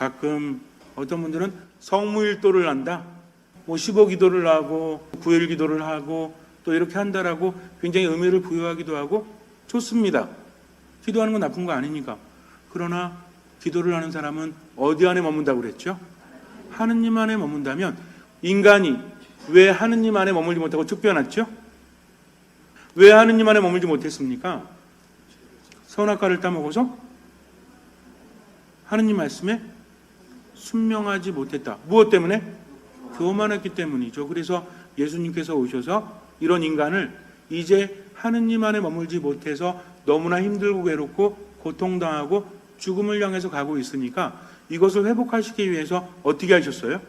가끔 어떤 분들은 성무일도를 한다, 뭐 15기도를 하고 9일 기도를 하고 또 이렇게 한다라고 굉장히 의미를 부여하기도 하고 좋습니다. 기도하는 건 나쁜 거 아니니까. 그러나 기도를 하는 사람은 어디 안에 머문다고 그랬죠? 하느님 안에 머문다면 인간이 왜 하느님 안에 머물지 못하고 쫓겨났죠? 왜 하느님 안에 머물지 못했습니까? 선악과를 따먹어서 하느님 말씀에 순명하지 못했다. 무엇 때문에? 교만했기 때문이죠. 그래서 예수님께서 오셔서 이런 인간을 이제 하느님 안에 머물지 못해서 너무나 힘들고 괴롭고 고통당하고 죽음을 향해서 가고 있으니까 이것을 회복하시기 위해서 어떻게 하셨어요?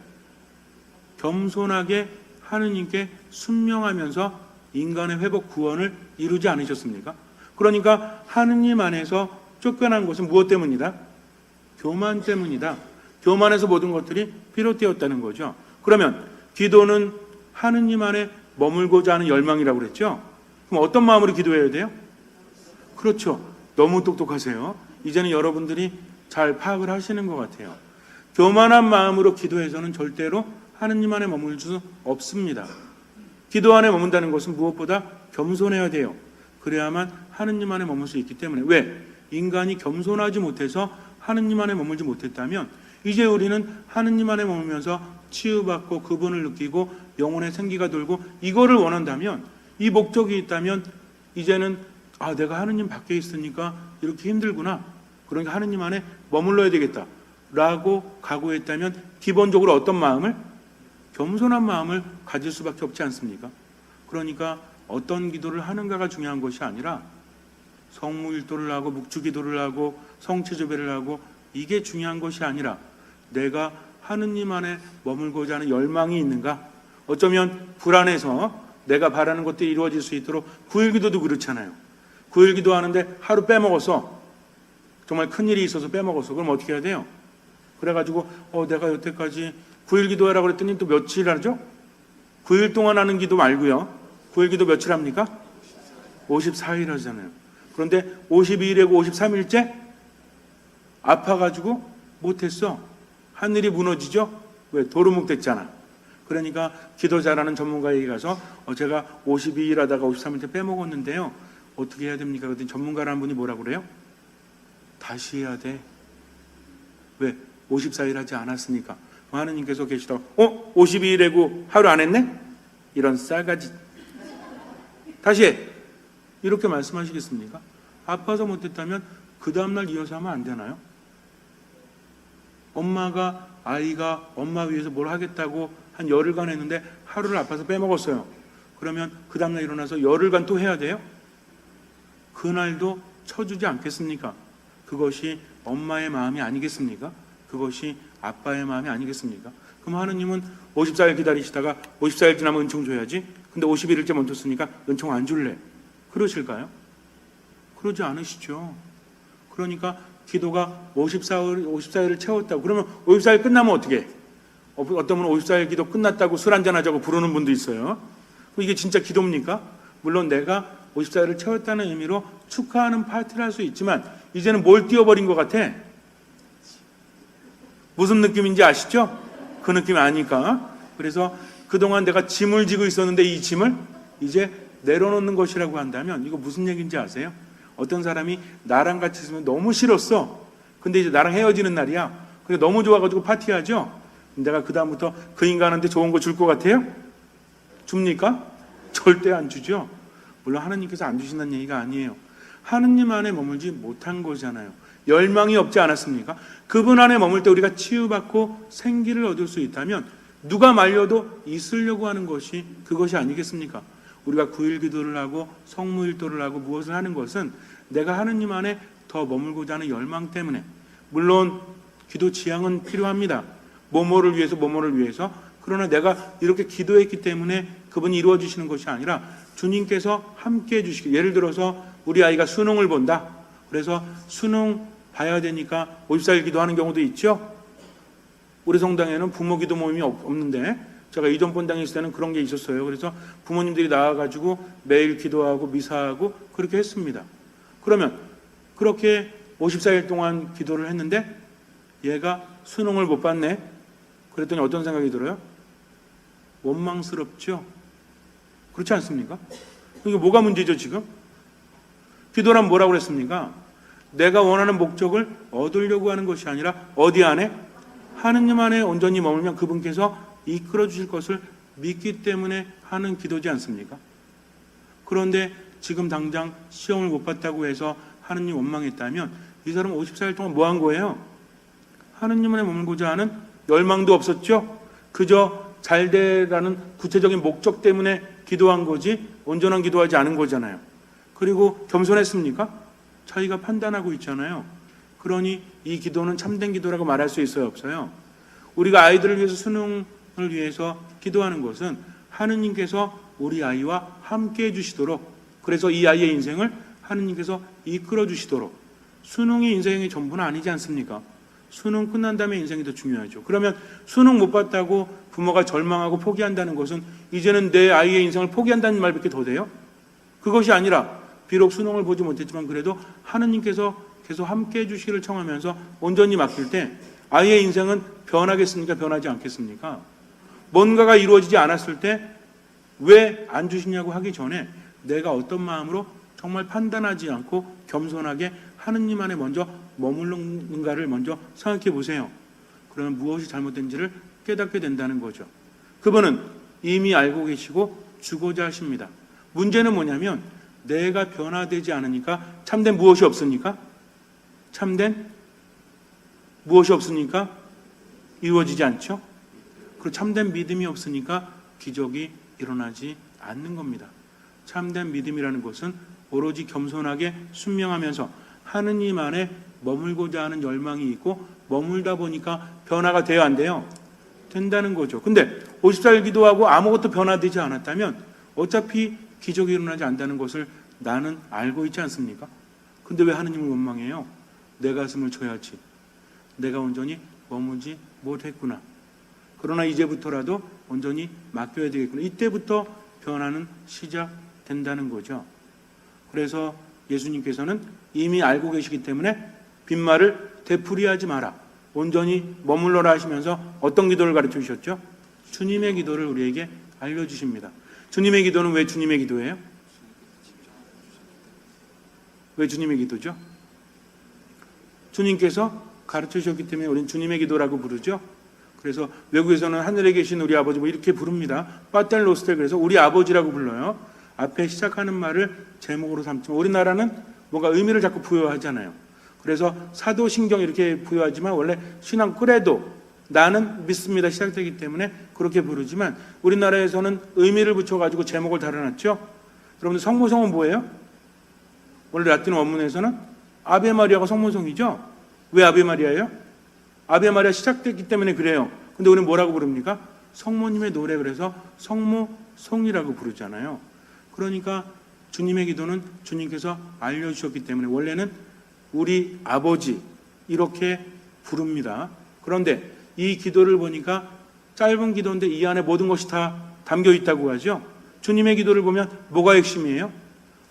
겸손하게 하느님께 순명하면서 인간의 회복 구원을 이루지 않으셨습니까? 그러니까 하느님 안에서 쫓겨난 것은 무엇 때문이다? 교만 때문이다. 교만에서 모든 것들이 비롯되었다는 거죠. 그러면 기도는 하느님 안에 머물고자 하는 열망이라고 그랬죠? 그럼 어떤 마음으로 기도해야 돼요? 그렇죠. 너무 똑똑하세요. 이제는 여러분들이 잘 파악을 하시는 것 같아요. 교만한 마음으로 기도해서는 절대로 하느님 안에 머물 수 없습니다. 기도 안에 머문다는 것은 무엇보다 겸손해야 돼요. 그래야만 하느님 안에 머물 수 있기 때문에. 왜? 인간이 겸손하지 못해서 하느님 안에 머물지 못했다면 이제 우리는 하느님 안에 머물면서 치유받고 그분을 느끼고 영혼의 생기가 돌고 이거를 원한다면, 이 목적이 있다면 이제는 내가 하느님 밖에 있으니까 이렇게 힘들구나, 그러니까 하느님 안에 머물러야 되겠다 라고 각오했다면 기본적으로 어떤 마음을? 겸손한 마음을 가질 수밖에 없지 않습니까? 그러니까 어떤 기도를 하는가가 중요한 것이 아니라 성무일도를 하고 묵주기도를 하고 성체조배를 하고 이게 중요한 것이 아니라 내가 하느님 안에 머물고자 하는 열망이 있는가? 어쩌면 불안해서 내가 바라는 것들이 이루어질 수 있도록 9일기도도 그렇잖아요. 9일기도 하는데 하루 빼먹어서, 정말 큰일이 있어서 빼먹었어. 그럼 어떻게 해야 돼요? 그래가지고 내가 여태까지 9일기도 하라고 그랬더니 또 며칠 하죠? 9일 동안 하는 기도 말고요. 9일기도 며칠 합니까? 54일 하잖아요. 그런데 52일이고 53일째 아파가지고 못했어. 하늘이 무너지죠? 왜? 도루묵 됐잖아. 그러니까 기도 잘하는 전문가에게 가서 제가 52일 하다가 53일째 빼먹었는데요, 어떻게 해야 됩니까? 그랬더니 전문가라는 분이 뭐라고 그래요? 다시 해야 돼. 왜? 54일 하지 않았으니까. 하느님께서 계시다가 52일이고 하루 안 했네? 이런 싸가지. 다시 해. 이렇게 말씀하시겠습니까? 아파서 못했다면 그 다음날 이어서 하면 안 되나요? 아이가 엄마 위해서 뭘 하겠다고 한 열흘간 했는데 하루를 아파서 빼먹었어요. 그러면 그 다음날 일어나서 열흘간 또 해야 돼요? 그날도 쳐주지 않겠습니까? 그것이 엄마의 마음이 아니겠습니까? 그것이 아빠의 마음이 아니겠습니까? 그럼 하느님은 54일 기다리시다가 54일 지나면 은총 줘야지, 근데 51일째 멈췄으니까 은총 안 줄래? 그러실까요? 그러지 않으시죠. 그러니까 기도가 54일을 채웠다고, 그러면 54일 끝나면 어떻게 해? 어떤 분은 54일 기도 끝났다고 술 한잔 하자고 부르는 분도 있어요. 이게 진짜 기도입니까? 물론 내가 54일을 채웠다는 의미로 축하하는 파티를 할 수 있지만 이제는 뭘 띄워버린 것 같아? 무슨 느낌인지 아시죠? 그 느낌이 아니까. 그래서 그동안 내가 짐을 지고 있었는데 이 짐을 이제 내려놓는 것이라고 한다면 이거 무슨 얘기인지 아세요? 어떤 사람이 나랑 같이 있으면 너무 싫었어. 근데 이제 나랑 헤어지는 날이야. 근데 너무 좋아가지고 파티하죠? 내가 그 다음부터 그 인간한테 좋은 거 줄 것 같아요? 줍니까? 절대 안 주죠. 물론 하느님께서 안 주신다는 얘기가 아니에요. 하느님 안에 머물지 못한 거잖아요. 열망이 없지 않았습니까? 그분 안에 머물 때 우리가 치유받고 생기를 얻을 수 있다면 누가 말려도 있으려고 하는 것이 그것이 아니겠습니까? 우리가 9일 기도를 하고 성무일도를 하고 무엇을 하는 것은 내가 하느님 안에 더 머물고자 하는 열망 때문에, 물론 기도 지향은 필요합니다. 뭐뭐를 위해서. 그러나 내가 이렇게 기도했기 때문에 그분이 이루어 주시는 것이 아니라 주님께서 함께 해주시기. 예를 들어서 우리 아이가 수능을 본다. 그래서 수능 봐야 되니까 54일 기도하는 경우도 있죠. 우리 성당에는 부모 기도 모임이 없는데 제가 이전 본당에 있을 때는 그런 게 있었어요. 그래서 부모님들이 나와가지고 매일 기도하고 미사하고 그렇게 했습니다. 그러면 그렇게 54일 동안 기도를 했는데 얘가 수능을 못 봤네. 그랬더니 어떤 생각이 들어요? 원망스럽죠. 그렇지 않습니까? 이게 뭐가 문제죠 지금? 기도란 뭐라고 그랬습니까? 내가 원하는 목적을 얻으려고 하는 것이 아니라 어디 안에? 하느님 안에 온전히 머물면 그분께서 이끌어 주실 것을 믿기 때문에 하는 기도지 않습니까? 그런데 지금 당장 시험을 못 봤다고 해서 하느님 원망했다면 이 사람은 54일 동안 뭐 한 거예요? 하느님 안에 머물고자 하는 열망도 없었죠? 그저 잘되라는 구체적인 목적 때문에 기도한 거지 온전한 기도하지 않은 거잖아요. 그리고 겸손했습니까? 자기가 판단하고 있잖아요. 그러니 이 기도는 참된 기도라고 말할 수 있어요, 없어요? 우리가 아이들을 위해서 수능을 위해서 기도하는 것은 하느님께서 우리 아이와 함께 해주시도록, 그래서 이 아이의 인생을 하느님께서 이끌어 주시도록. 수능이 인생의 전부는 아니지 않습니까? 수능 끝난 다음에 인생이 더 중요하죠. 그러면 수능 못 봤다고 부모가 절망하고 포기한다는 것은 이제는 내 아이의 인생을 포기한다는 말밖에 더 돼요? 그것이 아니라 비록 수능을 보지 못했지만 그래도 하느님께서 계속 함께 해주시기를 청하면서 온전히 맡길 때 아이의 인생은 변하겠습니까? 변하지 않겠습니까? 뭔가가 이루어지지 않았을 때 왜 안 주시냐고 하기 전에 내가 어떤 마음으로 정말 판단하지 않고 겸손하게 하느님 안에 먼저 머무르는가를 먼저 생각해 보세요. 그러면 무엇이 잘못된지를 깨닫게 된다는 거죠. 그분은 이미 알고 계시고 주고자 하십니다. 문제는 뭐냐면 내가 변화되지 않으니까 참된 무엇이 없으니까? 참된 무엇이 없으니까? 이루어지지 않죠? 그리고 참된 믿음이 없으니까 기적이 일어나지 않는 겁니다. 참된 믿음이라는 것은 오로지 겸손하게 순명하면서 하느님 안에 머물고자 하는 열망이 있고 머물다 보니까 변화가 돼야 안 돼요? 된다는 거죠. 근데 54일 기도하고 아무것도 변화되지 않았다면 어차피 기적이 일어나지 않는다는 것을 나는 알고 있지 않습니까? 근데 왜 하느님을 원망해요? 내 가슴을 쳐야지. 내가 온전히 머무지 못했구나. 그러나 이제부터라도 온전히 맡겨야 되겠구나. 이때부터 변화는 시작된다는 거죠. 그래서 예수님께서는 이미 알고 계시기 때문에 빈말을 되풀이하지 마라. 온전히 머물러라 하시면서 어떤 기도를 가르쳐 주셨죠? 주님의 기도를 우리에게 알려주십니다. 주님의 기도는 왜 주님의 기도예요? 왜 주님의 기도죠? 주님께서 가르쳐 주셨기 때문에 우리는 주님의 기도라고 부르죠. 그래서 외국에서는 하늘에 계신 우리 아버지 뭐 이렇게 부릅니다. 빠텔 로스텔, 그래서 우리 아버지라고 불러요. 앞에 시작하는 말을 제목으로 삼지만 우리나라는 뭔가 의미를 자꾸 부여하잖아요. 그래서 사도신경 이렇게 부여하지만 원래 신앙 그래도 나는 믿습니다 시작되기 때문에 그렇게 부르지만 우리나라에서는 의미를 붙여가지고 제목을 달아놨죠. 여러분들 성모성은 뭐예요? 원래 라틴어 원문에서는 아베 마리아가 성모성이죠. 왜 아베 마리아예요? 아베 마리아 시작됐기 때문에 그래요. 근데 우리는 뭐라고 부릅니까? 성모님의 노래, 그래서 성모송이라고 부르잖아요. 그러니까 주님의 기도는 주님께서 알려주셨기 때문에 원래는 우리 아버지 이렇게 부릅니다. 그런데 이 기도를 보니까 짧은 기도인데 이 안에 모든 것이 다 담겨 있다고 하죠. 주님의 기도를 보면 뭐가 핵심이에요?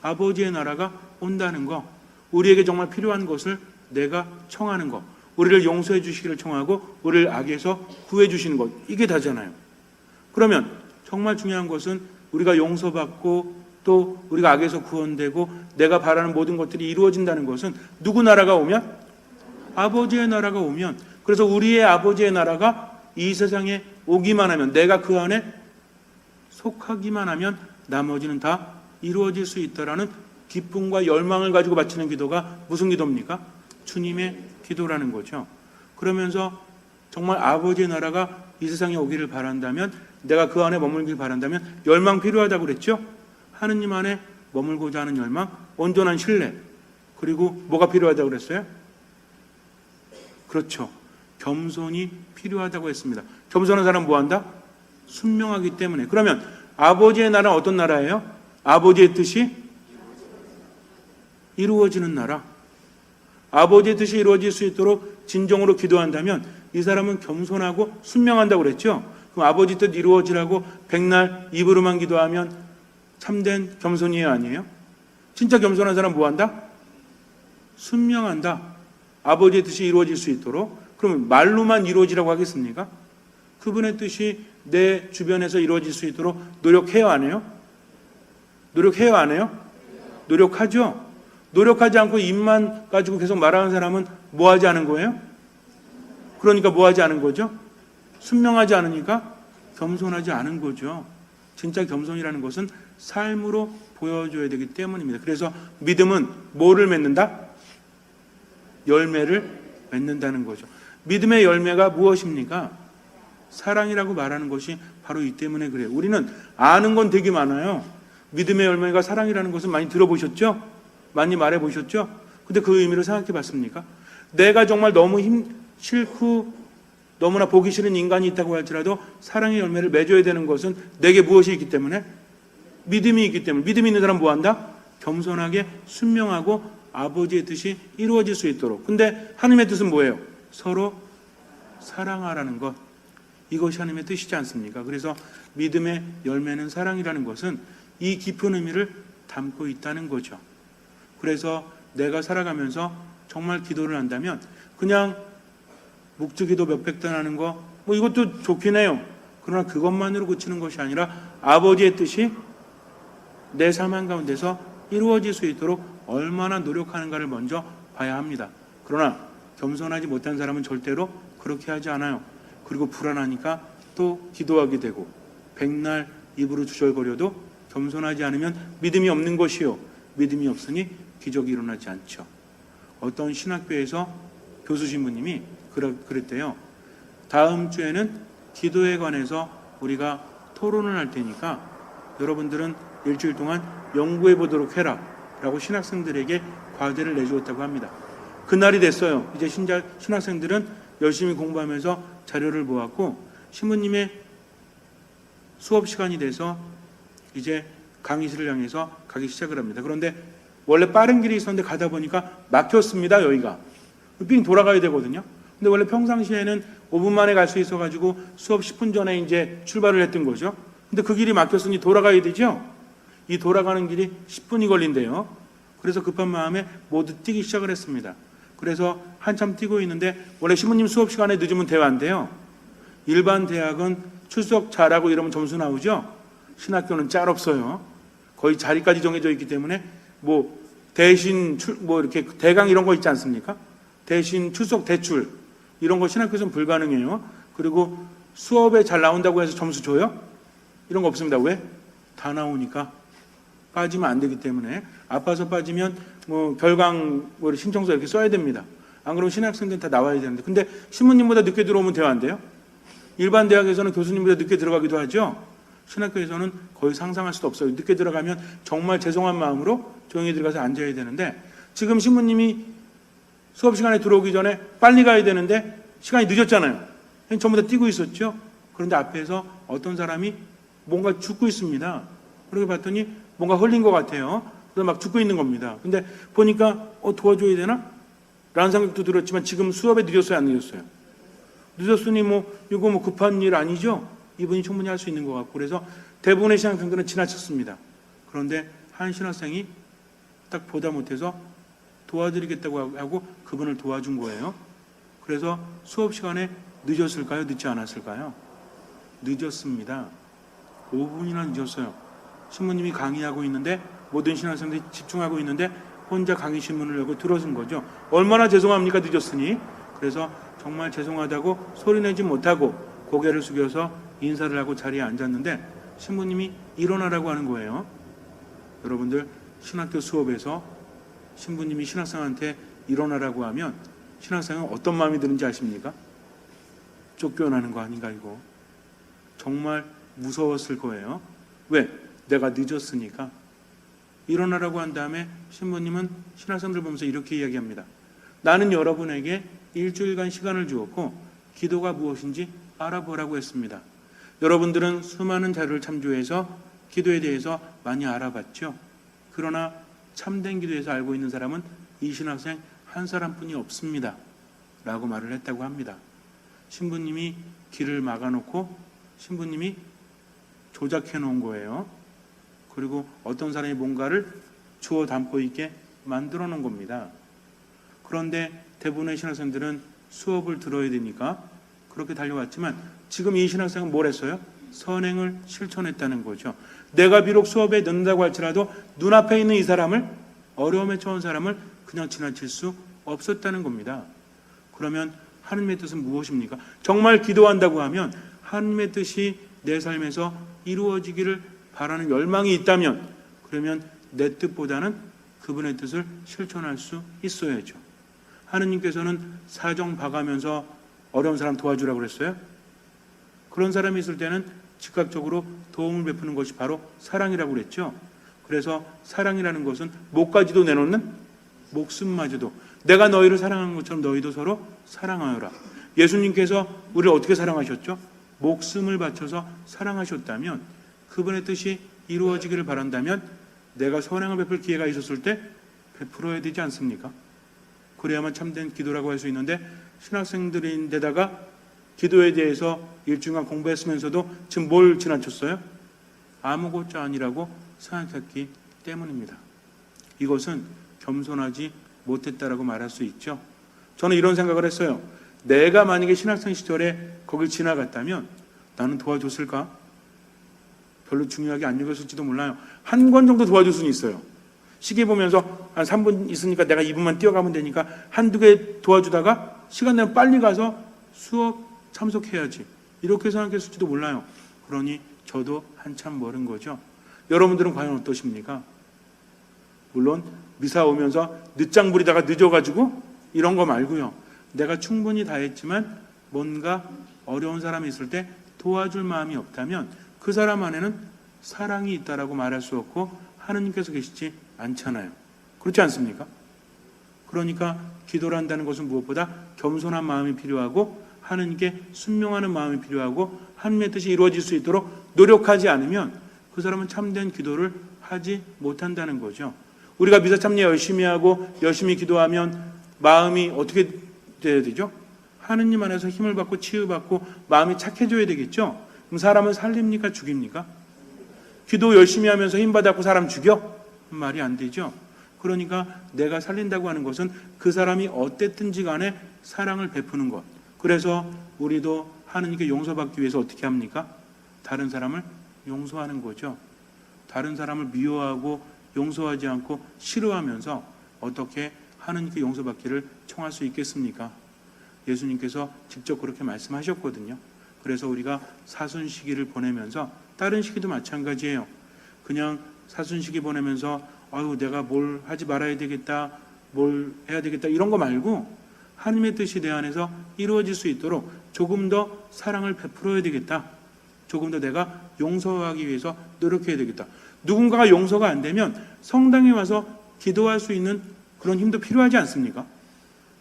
아버지의 나라가 온다는 거, 우리에게 정말 필요한 것을 내가 청하는 거, 우리를 용서해 주시기를 청하고 우리를 악에서 구해 주시는 것, 이게 다잖아요. 그러면 정말 중요한 것은 우리가 용서받고 또 우리가 악에서 구원되고 내가 바라는 모든 것들이 이루어진다는 것은 누구 나라가 오면? 아버지의 나라가 오면. 그래서 우리의 아버지의 나라가 이 세상에 오기만 하면, 내가 그 안에 속하기만 하면 나머지는 다 이루어질 수 있다라는 기쁨과 열망을 가지고 바치는 기도가 무슨 기도입니까? 주님의 기도라는 거죠. 그러면서 정말 아버지의 나라가 이 세상에 오기를 바란다면, 내가 그 안에 머물길 바란다면 열망 필요하다고 그랬죠? 하느님 안에 머물고자 하는 열망, 온전한 신뢰, 그리고 뭐가 필요하다고 그랬어요? 그렇죠. 겸손이 필요하다고 했습니다. 겸손한 사람은 뭐한다? 순명하기 때문에. 그러면 아버지의 나라는 어떤 나라예요? 아버지의 뜻이 이루어지는 나라. 아버지의 뜻이 이루어질 수 있도록 진정으로 기도한다면 이 사람은 겸손하고 순명한다고 그랬죠. 그럼 아버지 뜻 이루어지라고 백날 입으로만 기도하면 참된 겸손이에요, 아니에요? 진짜 겸손한 사람 뭐 한다? 순명한다. 아버지의 뜻이 이루어질 수 있도록. 그러면 말로만 이루어지라고 하겠습니까? 그분의 뜻이 내 주변에서 이루어질 수 있도록 노력해요, 안 해요? 노력해요, 안 해요? 노력하죠. 노력하지 않고 입만 가지고 계속 말하는 사람은 뭐 하지 않은 거예요? 그러니까 뭐 하지 않은 거죠? 순명하지 않으니까 겸손하지 않은 거죠. 진짜 겸손이라는 것은 삶으로 보여줘야 되기 때문입니다. 그래서 믿음은 뭐를 맺는다? 열매를 맺는다는 거죠. 믿음의 열매가 무엇입니까? 사랑이라고 말하는 것이 바로 이 때문에 그래요. 우리는 아는 건 되게 많아요. 믿음의 열매가 사랑이라는 것은 많이 들어보셨죠? 많이 말해보셨죠? 근데 그 의미를 생각해 봤습니까? 내가 정말 너무 싫고 너무나 보기 싫은 인간이 있다고 할지라도 사랑의 열매를 맺어야 되는 것은 내게 무엇이 있기 때문에? 믿음이 있기 때문에. 믿음이 있는 사람은 뭐한다? 겸손하게 순명하고 아버지의 뜻이 이루어질 수 있도록. 근데 하나님의 뜻은 뭐예요? 서로 사랑하라는 것. 이것이 하나님의 뜻이지 않습니까? 그래서 믿음의 열매는 사랑이라는 것은 이 깊은 의미를 담고 있다는 거죠. 그래서 내가 살아가면서 정말 기도를 한다면 그냥 묵주기도 몇백 단 하는 거 뭐 이것도 좋긴 해요. 그러나 그것만으로 그치는 것이 아니라 아버지의 뜻이 내 삶 한가운데서 이루어질 수 있도록 얼마나 노력하는가를 먼저 봐야 합니다. 그러나 겸손하지 못한 사람은 절대로 그렇게 하지 않아요. 그리고 불안하니까 또 기도하게 되고 백날 입으로 주절거려도 겸손하지 않으면 믿음이 없는 것이요. 믿음이 없으니 기적이 일어나지 않죠. 어떤 신학교에서 교수 신부님이 그랬대요. 다음 주에는 기도에 관해서 우리가 토론을 할 테니까 여러분들은 일주일 동안 연구해 보도록 해라 라고 신학생들에게 과제를 내주었다고 합니다. 그날이 됐어요. 이제 신학생들은 열심히 공부하면서 자료를 모았고 신부님의 수업 시간이 돼서 이제 강의실을 향해서 가기 시작을 합니다. 그런데 원래 빠른 길이 있었는데 가다 보니까 막혔습니다. 여기가 삥 돌아가야 되거든요. 근데 원래 평상시에는 5분 만에 갈 수 있어가지고 수업 10분 전에 이제 출발을 했던 거죠. 근데 그 길이 막혔으니 돌아가야 되죠. 이 돌아가는 길이 10분이 걸린대요. 그래서 급한 마음에 모두 뛰기 시작을 했습니다. 그래서 한참 뛰고 있는데 원래 신부님 수업 시간에 늦으면 대화인데요. 일반 대학은 출석 잘하고 이러면 점수 나오죠. 신학교는 짤 없어요. 거의 자리까지 정해져 있기 때문에 뭐 대신 뭐 이렇게 대강 이런 거 있지 않습니까? 대신 출석 대출 이런 거 신학교에서는 불가능해요. 그리고 수업에 잘 나온다고 해서 점수 줘요? 이런 거 없습니다. 왜? 다 나오니까 빠지면 안 되기 때문에 아파서 빠지면 뭐 결강 뭐 신청서 이렇게 써야 됩니다. 안 그러면 신학생들은 다 나와야 되는데 근데 신부님보다 늦게 들어오면 대화인데요. 일반 대학에서는 교수님보다 늦게 들어가기도 하죠. 신학교에서는 거의 상상할 수도 없어요. 늦게 들어가면 정말 죄송한 마음으로 조용히 들어가서 앉아야 되는데 지금 신부님이 수업 시간에 들어오기 전에 빨리 가야 되는데 시간이 늦었잖아요. 전부 다 뛰고 있었죠. 그런데 앞에서 어떤 사람이 뭔가 죽고 있습니다. 그러고 봤더니 뭔가 흘린 것 같아요. 그래서 막 죽고 있는 겁니다. 근데 보니까 도와줘야 되나? 라는 생각도 들었지만 지금 수업에 늦었어요, 안 늦었어요? 늦었으니 이거 급한 일 아니죠? 이분이 충분히 할 수 있는 것 같고 그래서 대부분의 신학생들은 지나쳤습니다. 그런데 한 신학생이 딱 보다 못해서 도와드리겠다고 하고 그분을 도와준 거예요. 그래서 수업 시간에 늦었을까요? 늦지 않았을까요? 늦었습니다. 5분이나 늦었어요. 신부님이 강의하고 있는데 모든 신학생들이 집중하고 있는데 혼자 강의 신문을 열고 들어선 거죠. 얼마나 죄송합니까? 늦었으니. 그래서 정말 죄송하다고 소리내지 못하고 고개를 숙여서 인사를 하고 자리에 앉았는데 신부님이 일어나라고 하는 거예요. 여러분들 신학교 수업에서 신부님이 신학생한테 일어나라고 하면 신학생은 어떤 마음이 드는지 아십니까? 쫓겨나는 거 아닌가 이거. 정말 무서웠을 거예요. 왜? 내가 늦었으니까. 일어나라고 한 다음에 신부님은 신학생들 보면서 이렇게 이야기합니다. 나는 여러분에게 일주일간 시간을 주었고 기도가 무엇인지 알아보라고 했습니다. 여러분들은 수많은 자료를 참조해서 기도에 대해서 많이 알아봤죠. 그러나 참된 기도에서 알고 있는 사람은 이 신학생 한 사람뿐이 없습니다. 라고 말을 했다고 합니다. 신부님이 길을 막아놓고 신부님이 조작해 놓은 거예요. 그리고 어떤 사람이 뭔가를 주워 담고 있게 만들어 놓은 겁니다. 그런데 대부분의 신학생들은 수업을 들어야 되니까 그렇게 달려왔지만 지금 이 신학생은 뭘 했어요? 선행을 실천했다는 거죠. 내가 비록 수업에 늦는다고 할지라도 눈앞에 있는 이 사람을, 어려움에 처한 사람을 그냥 지나칠 수 없었다는 겁니다. 그러면 하느님의 뜻은 무엇입니까? 정말 기도한다고 하면 하느님의 뜻이 내 삶에서 이루어지기를 바라는 열망이 있다면, 그러면 내 뜻보다는 그분의 뜻을 실천할 수 있어야죠. 하느님께서는 사정 봐가면서 어려운 사람 도와주라고 그랬어요? 그런 사람이 있을 때는 즉각적으로 도움을 베푸는 것이 바로 사랑이라고 그랬죠. 그래서 사랑이라는 것은 목까지도 내놓는, 목숨마저도, 내가 너희를 사랑하는 것처럼 너희도 서로 사랑하여라. 예수님께서 우리를 어떻게 사랑하셨죠? 목숨을 바쳐서 사랑하셨다면, 그분의 뜻이 이루어지기를 바란다면 내가 선행을 베풀 기회가 있었을 때 베풀어야 되지 않습니까? 그래야만 참된 기도라고 할 수 있는데, 신학생들인데다가 기도에 대해서 일주일간 공부했으면서도 지금 뭘 지나쳤어요? 아무것도 아니라고 생각했기 때문입니다. 이것은 겸손하지 못했다라고 말할 수 있죠. 저는 이런 생각을 했어요. 내가 만약에 신학생 시절에 거길 지나갔다면 나는 도와줬을까? 별로 중요하게 안 읽었을지도 몰라요. 한 권 정도 도와줄 수는 있어요. 시계 보면서 한 3분 있으니까 내가 2분만 뛰어가면 되니까 한두 개 도와주다가 시간 되면 빨리 가서 수업 참석해야지, 이렇게 생각했을지도 몰라요. 그러니 저도 한참 멀은 거죠. 여러분들은 과연 어떠십니까? 물론 미사 오면서 늦장 부리다가 늦어가지고 이런 거 말고요. 내가 충분히 다 했지만 뭔가 어려운 사람이 있을 때 도와줄 마음이 없다면 그 사람 안에는 사랑이 있다라고 말할 수 없고 하느님께서 계시지 않잖아요. 그렇지 않습니까? 그러니까 기도를 한다는 것은 무엇보다 겸손한 마음이 필요하고 하느님께 순명하는 마음이 필요하고 하느님의 뜻이 이루어질 수 있도록 노력하지 않으면 그 사람은 참된 기도를 하지 못한다는 거죠. 우리가 미사 참여 열심히 하고 열심히 기도하면 마음이 어떻게 돼야 되죠? 하느님 안에서 힘을 받고 치유받고 마음이 착해져야 되겠죠? 그럼 사람은 살립니까? 죽입니까? 기도 열심히 하면서 힘받았고 사람 죽여? 말이 안 되죠. 그러니까 내가 살린다고 하는 것은 그 사람이 어땠든지 간에 사랑을 베푸는 것. 그래서 우리도 하느님께 용서받기 위해서 어떻게 합니까? 다른 사람을 용서하는 거죠. 다른 사람을 미워하고 용서하지 않고 싫어하면서 어떻게 하느님께 용서받기를 청할 수 있겠습니까? 예수님께서 직접 그렇게 말씀하셨거든요. 그래서 우리가 사순시기를 보내면서, 다른 시기도 마찬가지예요. 그냥 사순시기 보내면서 아유 내가 뭘 하지 말아야 되겠다, 뭘 해야 되겠다 이런 거 말고 하나님의 뜻이 내 안에서 이루어질 수 있도록 조금 더 사랑을 베풀어야 되겠다, 조금 더 내가 용서하기 위해서 노력해야 되겠다. 누군가가 용서가 안 되면 성당에 와서 기도할 수 있는 그런 힘도 필요하지 않습니까?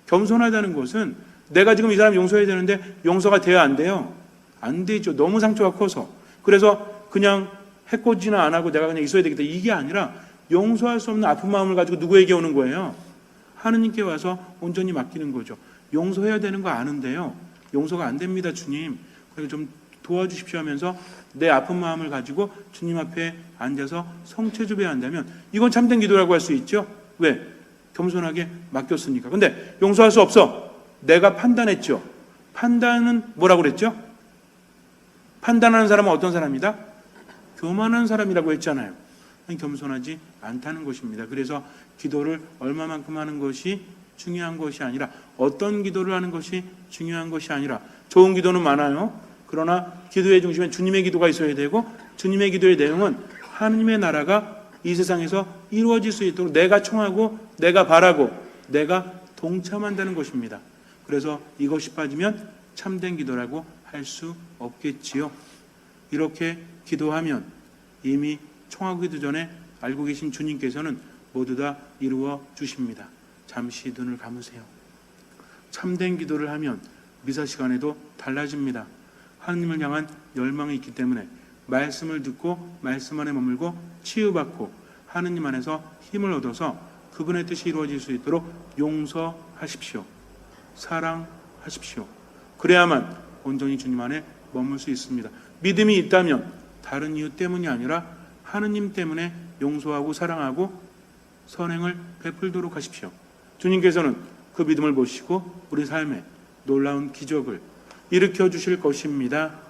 겸손하다는 것은 내가 지금 이 사람 용서해야 되는데 용서가 돼야 안 돼요? 안 되죠. 너무 상처가 커서. 그래서 그냥 해코지나 안 하고 내가 그냥 있어야 되겠다, 이게 아니라 용서할 수 없는 아픈 마음을 가지고 누구에게 오는 거예요? 하느님께 와서 온전히 맡기는 거죠. 용서해야 되는 거 아는데요, 용서가 안 됩니다 주님, 그래서 좀 도와주십시오 하면서 내 아픈 마음을 가지고 주님 앞에 앉아서 성체주배해야 한다면 이건 참된 기도라고 할 수 있죠. 왜? 겸손하게 맡겼으니까. 근데 용서할 수 없어. 내가 판단했죠. 판단은 뭐라고 그랬죠? 판단하는 사람은 어떤 사람이다? 교만한 사람이라고 했잖아요. 겸손하지 않다는 것입니다. 그래서 기도를 얼마만큼 하는 것이 중요한 것이 아니라, 어떤 기도를 하는 것이 중요한 것이 아니라, 좋은 기도는 많아요. 그러나 기도의 중심에 주님의 기도가 있어야 되고, 주님의 기도의 내용은 하느님의 나라가 이 세상에서 이루어질 수 있도록 내가 청하고 내가 바라고 내가 동참한다는 것입니다. 그래서 이것이 빠지면 참된 기도라고 할 수 없겠지요. 이렇게 기도하면 이미 청하기도 전에 알고 계신 주님께서는 모두 다 이루어 주십니다. 잠시 눈을 감으세요. 참된 기도를 하면 미사 시간에도 달라집니다. 하느님을 향한 열망이 있기 때문에 말씀을 듣고 말씀 안에 머물고 치유받고 하느님 안에서 힘을 얻어서 그분의 뜻이 이루어질 수 있도록 용서하십시오. 사랑하십시오. 그래야만 온전히 주님 안에 머물 수 있습니다. 믿음이 있다면 다른 이유 때문이 아니라 하느님 때문에 용서하고 사랑하고 선행을 베풀도록 하십시오. 주님께서는 그 믿음을 보시고 우리 삶에 놀라운 기적을 일으켜 주실 것입니다.